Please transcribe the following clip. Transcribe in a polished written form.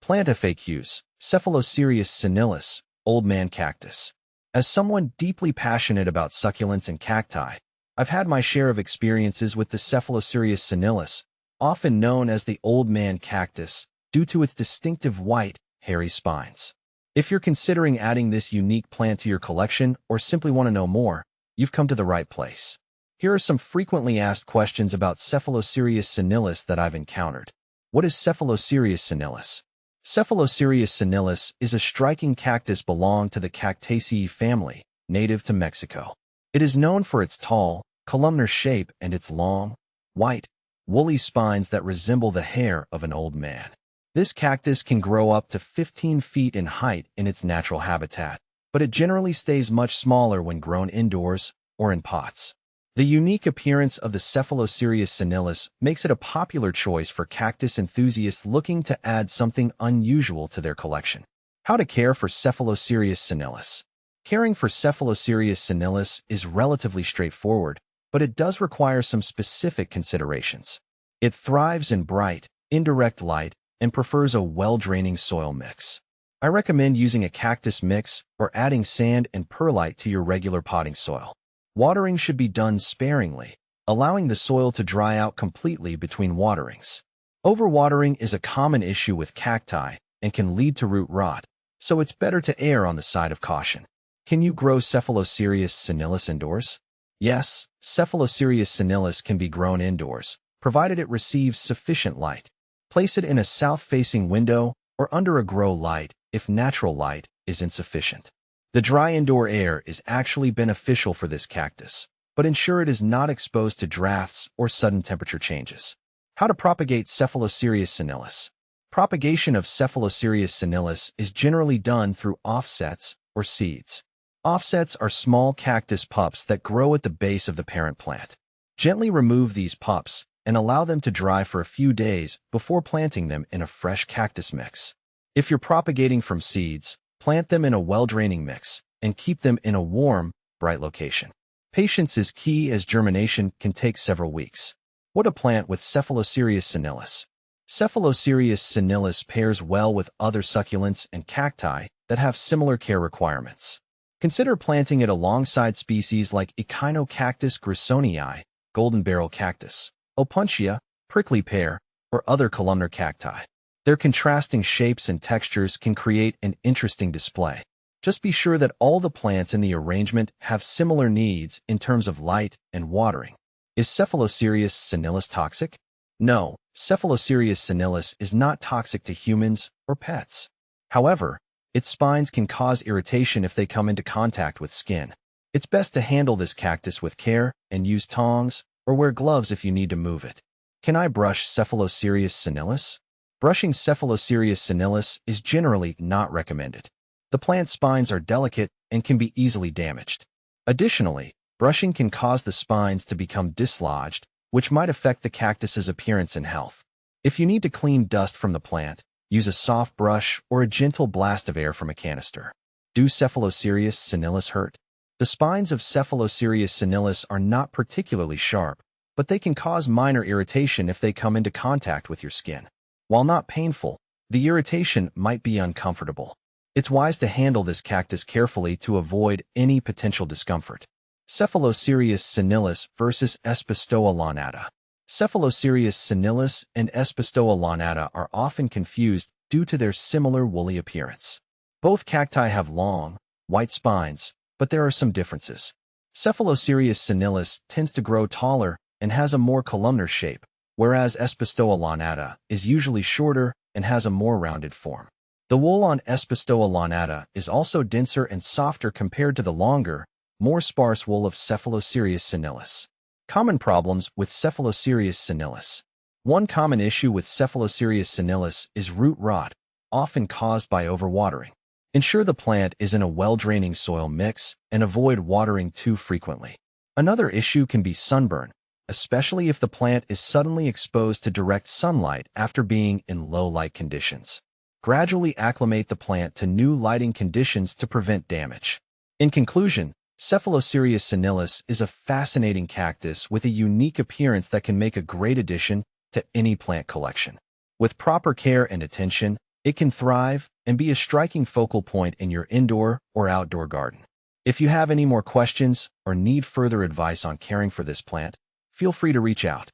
Plant FAQs, Cephalocereus senilis, Old Man Cactus. As someone deeply passionate about succulents and cacti, I've had my share of experiences with the Cephalocereus senilis, often known as the Old Man Cactus, due to its distinctive white, hairy spines. If you're considering adding this unique plant to your collection or simply want to know more, you've come to the right place. Here are some frequently asked questions about Cephalocereus senilis that I've encountered. What is Cephalocereus senilis? Cephalocereus senilis is a striking cactus belonging to the Cactaceae family, native to Mexico. It is known for its tall, columnar shape and its long, white, woolly spines that resemble the hair of an old man. This cactus can grow up to 15 feet in height in its natural habitat, but it generally stays much smaller when grown indoors or in pots. The unique appearance of the Cephalocereus senilis makes it a popular choice for cactus enthusiasts looking to add something unusual to their collection. How to care for Cephalocereus senilis. Caring for Cephalocereus senilis is relatively straightforward, but it does require some specific considerations. It thrives in bright, indirect light and prefers a well-draining soil mix. I recommend using a cactus mix or adding sand and perlite to your regular potting soil. Watering should be done sparingly, allowing the soil to dry out completely between waterings. Overwatering is a common issue with cacti and can lead to root rot, so it's better to err on the side of caution. Can you grow Cephalocereus senilis indoors? Yes, Cephalocereus senilis can be grown indoors, provided it receives sufficient light. Place it in a south-facing window or under a grow light if natural light is insufficient. The dry indoor air is actually beneficial for this cactus, but ensure it is not exposed to drafts or sudden temperature changes. How to propagate Cephalocereus senilis. Propagation of Cephalocereus senilis is generally done through offsets or seeds. Offsets are small cactus pups that grow at the base of the parent plant. Gently remove these pups and allow them to dry for a few days before planting them in a fresh cactus mix. If you're propagating from seeds, plant them in a well-draining mix and keep them in a warm, bright location. Patience is key as germination can take several weeks. What to plant with Cephalocereus senilis. Cephalocereus senilis pairs well with other succulents and cacti that have similar care requirements. Consider planting it alongside species like Echinocactus grissonii, golden barrel cactus, Opuntia, prickly pear, or other columnar cacti. Their contrasting shapes and textures can create an interesting display. Just be sure that all the plants in the arrangement have similar needs in terms of light and watering. Is Cephalocereus senilis toxic? No, Cephalocereus senilis is not toxic to humans or pets. However, its spines can cause irritation if they come into contact with skin. It's best to handle this cactus with care and use tongs or wear gloves if you need to move it. Can I brush Cephalocereus senilis? Brushing Cephalocereus senilis is generally not recommended. The plant spines are delicate and can be easily damaged. Additionally, brushing can cause the spines to become dislodged, which might affect the cactus's appearance and health. If you need to clean dust from the plant, use a soft brush or a gentle blast of air from a canister. Do Cephalocereus senilis hurt? The spines of Cephalocereus senilis are not particularly sharp, but they can cause minor irritation if they come into contact with your skin. While not painful, the irritation might be uncomfortable. It's wise to handle this cactus carefully to avoid any potential discomfort. Cephalocereus senilis versus Espistoa launata. Cephalocereus senilis and Espistoa launata are often confused due to their similar woolly appearance. Both cacti have long, white spines, but there are some differences. Cephalocereus senilis tends to grow taller and has a more columnar shape, whereas Espistoa launata is usually shorter and has a more rounded form. The wool on Espistoa launata is also denser and softer compared to the longer, more sparse wool of Cephalocereus senilis. Common problems with Cephalocereus senilis. One common issue with Cephalocereus senilis is root rot, often caused by overwatering. Ensure the plant is in a well-draining soil mix and avoid watering too frequently. Another issue can be sunburn, especially if the plant is suddenly exposed to direct sunlight after being in low light conditions. Gradually acclimate the plant to new lighting conditions to prevent damage. In conclusion, Cephalocereus senilis is a fascinating cactus with a unique appearance that can make a great addition to any plant collection. With proper care and attention, It can thrive and be a striking focal point in your indoor or outdoor garden. If you have any more questions or need further advice on caring for this plant, feel free to reach out.